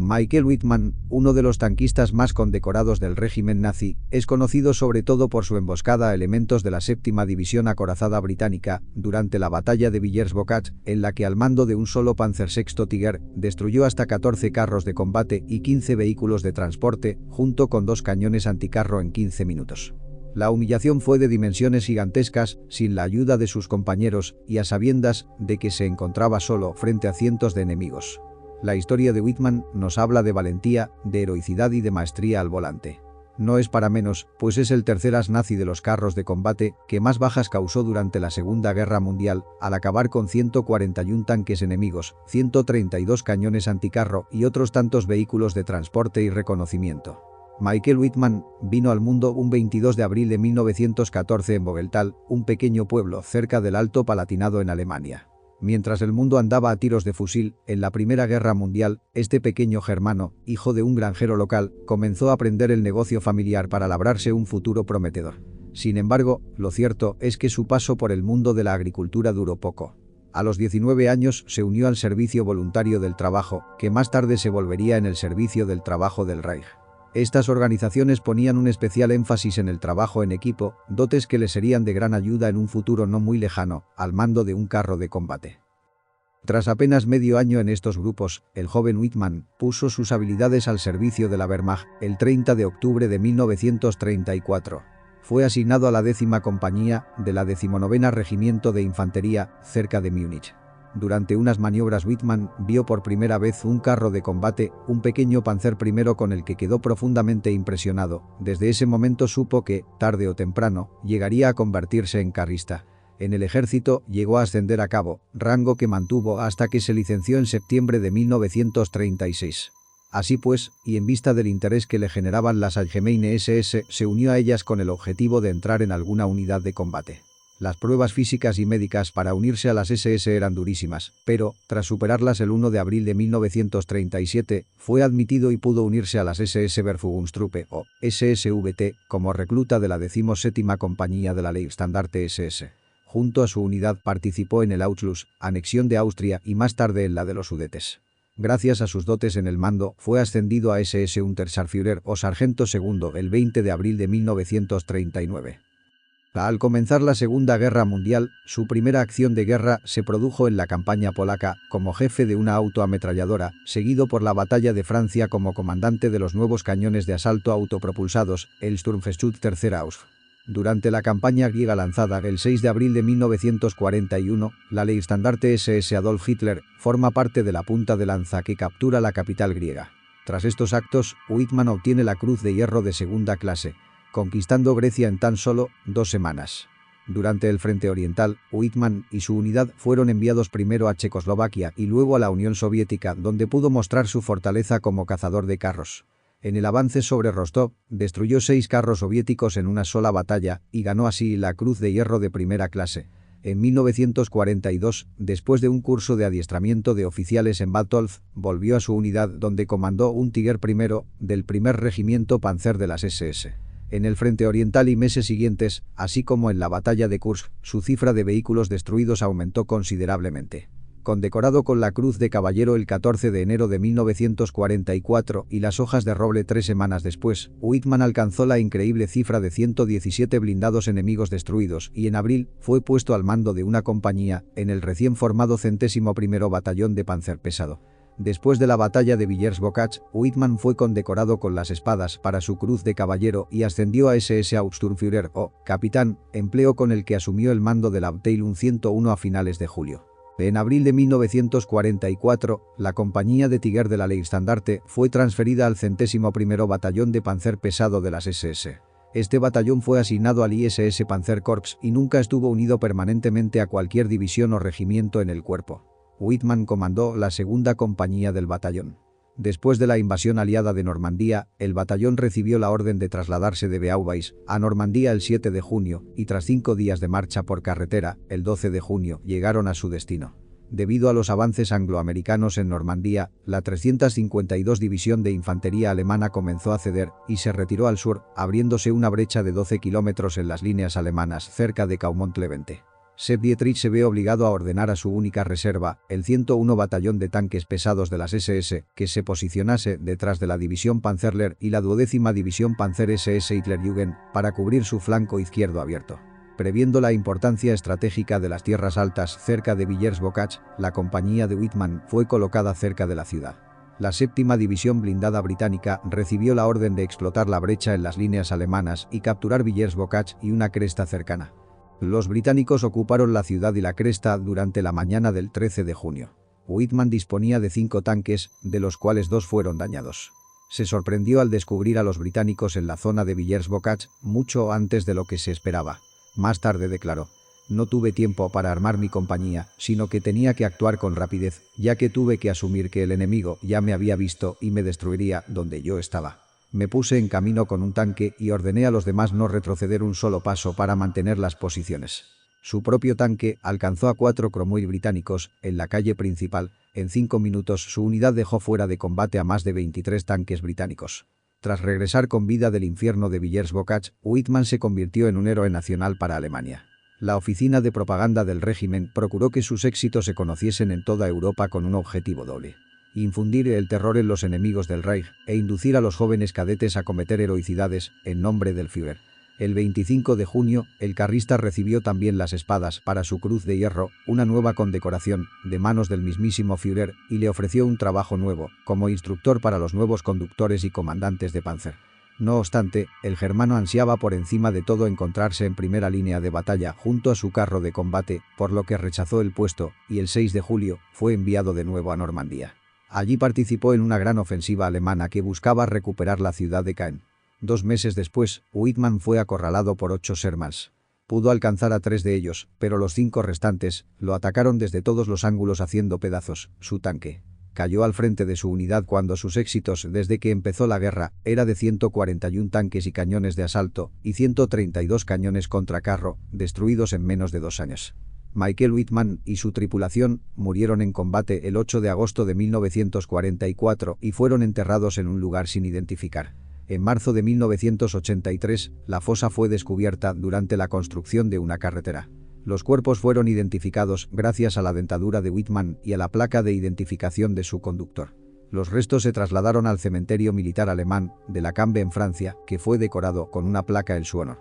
Michael Wittmann, uno de los tanquistas más condecorados del régimen nazi, es conocido sobre todo por su emboscada a elementos de la 7ª División Acorazada Británica durante la batalla de Villers-Bocage, en la que al mando de un solo Panzer VI Tiger destruyó hasta 14 carros de combate y 15 vehículos de transporte, junto con 2 cañones anticarro en 15 minutos. La humillación fue de dimensiones gigantescas, sin la ayuda de sus compañeros y a sabiendas de que se encontraba solo frente a cientos de enemigos. La historia de Wittmann nos habla de valentía, de heroicidad y de maestría al volante. No es para menos, pues es el tercer as nazi de los carros de combate que más bajas causó durante la Segunda Guerra Mundial, al acabar con 141 tanques enemigos, 132 cañones anticarro y otros tantos vehículos de transporte y reconocimiento. Michael Wittmann vino al mundo un 22 de abril de 1914 en Vogeltal, un pequeño pueblo cerca del Alto Palatinado en Alemania. Mientras el mundo andaba a tiros de fusil, en la Primera Guerra Mundial, este pequeño germano, hijo de un granjero local, comenzó a aprender el negocio familiar para labrarse un futuro prometedor. Sin embargo, lo cierto es que su paso por el mundo de la agricultura duró poco. A los 19 años se unió al Servicio Voluntario del Trabajo, que más tarde se volvería en el Servicio del Trabajo del Reich. Estas organizaciones ponían un especial énfasis en el trabajo en equipo, dotes que le serían de gran ayuda en un futuro no muy lejano, al mando de un carro de combate. Tras apenas medio año en estos grupos, el joven Wittmann puso sus habilidades al servicio de la Wehrmacht el 30 de octubre de 1934. Fue asignado a la 10ª compañía de la 19ª Regimiento de Infantería, cerca de Múnich. Durante unas maniobras Wittmann vio por primera vez un carro de combate, un pequeño Panzer I con el que quedó profundamente impresionado. Desde ese momento supo que, tarde o temprano, llegaría a convertirse en carrista. En el ejército llegó a ascender a cabo, rango que mantuvo hasta que se licenció en septiembre de 1936. Así pues, y en vista del interés que le generaban las Allgemeine SS, se unió a ellas con el objetivo de entrar en alguna unidad de combate. Las pruebas físicas y médicas para unirse a las SS eran durísimas, pero, tras superarlas el 1 de abril de 1937, fue admitido y pudo unirse a las SS Verfügungstruppe o SSVT como recluta de la 17ª Compañía de la Leibstandarte SS. Junto a su unidad participó en el Anschluss, anexión de Austria y más tarde en la de los Sudetes. Gracias a sus dotes en el mando, fue ascendido a SS Unterscharführer o sargento segundo el 20 de abril de 1939. Al comenzar la Segunda Guerra Mundial, su primera acción de guerra se produjo en la campaña polaca, como jefe de una autoametralladora, seguido por la Batalla de Francia como comandante de los nuevos cañones de asalto autopropulsados, el Sturmgeschütz III Ausf. Durante la campaña griega lanzada el 6 de abril de 1941, la Leibstandarte SS Adolf Hitler forma parte de la punta de lanza que captura la capital griega. Tras estos actos, Wittmann obtiene la Cruz de Hierro de segunda clase, conquistando Grecia en tan solo 2 semanas. Durante el Frente Oriental, Wittmann y su unidad fueron enviados primero a Checoslovaquia y luego a la Unión Soviética, donde pudo mostrar su fortaleza como cazador de carros. En el avance sobre Rostov, destruyó 6 carros soviéticos en una sola batalla y ganó así la Cruz de Hierro de primera clase. En 1942, después de un curso de adiestramiento de oficiales en Bad Tolf, volvió a su unidad donde comandó un Tiger I del primer regimiento Panzer de las SS. En el Frente Oriental y meses siguientes, así como en la batalla de Kursk, su cifra de vehículos destruidos aumentó considerablemente. Condecorado con la Cruz de Caballero el 14 de enero de 1944 y las hojas de roble 3 semanas después, Wittmann alcanzó la increíble cifra de 117 blindados enemigos destruidos y en abril fue puesto al mando de una compañía en el recién formado 101º Batallón de Panzer Pesado. Después de la batalla de Villers-Bocage, Wittmann fue condecorado con las espadas para su Cruz de Caballero y ascendió a SS Hauptsturmführer o capitán, empleo con el que asumió el mando de la Abteilung 101 a finales de julio. En abril de 1944, la compañía de Tiger de la Leibstandarte fue transferida al 101º Batallón de Panzer Pesado de las SS. Este batallón fue asignado al ISS Panzerkorps y nunca estuvo unido permanentemente a cualquier división o regimiento en el cuerpo. Wittmann comandó la segunda compañía del batallón. Después de la invasión aliada de Normandía, el batallón recibió la orden de trasladarse de Beauvais a Normandía el 7 de junio y tras 5 días de marcha por carretera, el 12 de junio, llegaron a su destino. Debido a los avances angloamericanos en Normandía, la 352 División de Infantería Alemana comenzó a ceder y se retiró al sur, abriéndose una brecha de 12 kilómetros en las líneas alemanas cerca de Caumont-Levente. Sepp Dietrich se ve obligado a ordenar a su única reserva, el 101 Batallón de Tanques Pesados de las SS, que se posicionase detrás de la División Panzerlehr y la 12ª División Panzer SS Hitlerjugend para cubrir su flanco izquierdo abierto. Previendo la importancia estratégica de las tierras altas cerca de Villers-Bocage, la compañía de Wittmann fue colocada cerca de la ciudad. La 7ª División Blindada Británica recibió la orden de explotar la brecha en las líneas alemanas y capturar Villers-Bocage y una cresta cercana. Los británicos ocuparon la ciudad y la cresta durante la mañana del 13 de junio. Wittmann disponía de 5 tanques, de los cuales 2 fueron dañados. Se sorprendió al descubrir a los británicos en la zona de Villers-Bocage mucho antes de lo que se esperaba. Más tarde declaró: «No tuve tiempo para armar mi compañía, sino que tenía que actuar con rapidez, ya que tuve que asumir que el enemigo ya me había visto y me destruiría donde yo estaba. Me puse en camino con un tanque y ordené a los demás no retroceder un solo paso para mantener las posiciones». Su propio tanque alcanzó a 4 Cromwell británicos en la calle principal. En 5 minutos su unidad dejó fuera de combate a más de 23 tanques británicos. Tras regresar con vida del infierno de Villers-Bocage, Wittmann se convirtió en un héroe nacional para Alemania. La oficina de propaganda del régimen procuró que sus éxitos se conociesen en toda Europa con un objetivo doble: infundir el terror en los enemigos del Reich e inducir a los jóvenes cadetes a cometer heroicidades en nombre del Führer. El 25 de junio, el carrista recibió también las espadas para su Cruz de Hierro, una nueva condecoración, de manos del mismísimo Führer, y le ofreció un trabajo nuevo, como instructor para los nuevos conductores y comandantes de Panzer. No obstante, el germano ansiaba por encima de todo encontrarse en primera línea de batalla junto a su carro de combate, por lo que rechazó el puesto, y el 6 de julio, fue enviado de nuevo a Normandía. Allí participó en una gran ofensiva alemana que buscaba recuperar la ciudad de Caen. 2 meses después, Wittmann fue acorralado por 8 Shermans. Pudo alcanzar a 3 de ellos, pero los 5 restantes lo atacaron desde todos los ángulos haciendo pedazos su tanque. Cayó al frente de su unidad cuando sus éxitos desde que empezó la guerra era de 141 tanques y cañones de asalto y 132 cañones contra carro, destruidos en menos de 2 años. Michael Wittmann y su tripulación murieron en combate el 8 de agosto de 1944 y fueron enterrados en un lugar sin identificar. En marzo de 1983, la fosa fue descubierta durante la construcción de una carretera. Los cuerpos fueron identificados gracias a la dentadura de Wittmann y a la placa de identificación de su conductor. Los restos se trasladaron al cementerio militar alemán de la Cambe en Francia, que fue decorado con una placa en su honor.